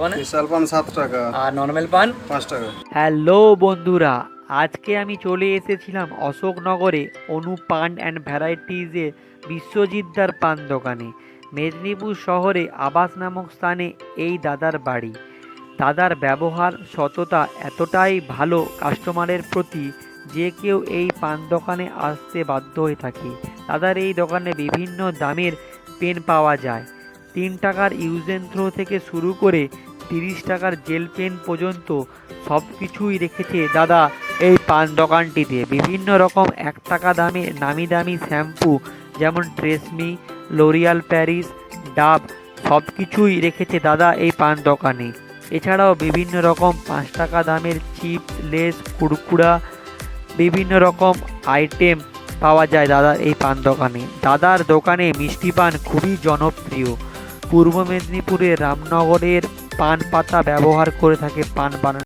দোকানে? স্পেশাল পান 7 টাকা আর নর্মাল পান 5 টাকা। হ্যালো বন্ধুরা, আজকে আমি চলে এসেছিলাম অশোকনগরে অনু পান অ্যান্ড ভ্যারাইটিজের বিশ্বজিৎদার পান দোকানে। মেদিনীপুর শহরে আবাস নামক স্থানে এই দাদার বাড়ি। দাদার ব্যবহার সততা এতটাই ভালো কাস্টমারের প্রতি যে কেউ এই পান দোকানে আসতে বাধ্য হয়ে থাকে। দাদার এই দোকানে বিভিন্ন দামের পেন পাওয়া যায়। 3 টাকার ইউজ অ্যান্ড থ্রো থেকে শুরু করে 30 টাকার জেল পেন পর্যন্ত সব কিছুই রেখেছে দাদা এই পান দোকানটিতে। বিভিন্ন রকম 1 টাকা দামে নামি দামি শ্যাম্পু যেমন ট্রেসমি, লোরিয়াল প্যারিস, ডাব সব কিছুই রেখেছে দাদা এই পান দোকানে। এছাড়াও বিভিন্ন রকম 5 টাকা দামের চিপস, লেস, কুরকুরা বিভিন্ন রকম আইটেম পাওয়া যায় দাদার এই পান দোকানে। দাদার দোকানে মিষ্টি পান খুবই জনপ্রিয়। পূর্ব মেদিনীপুরের রামনগরের পান পাতা ব্যবহার করে থাকে পান বানানো।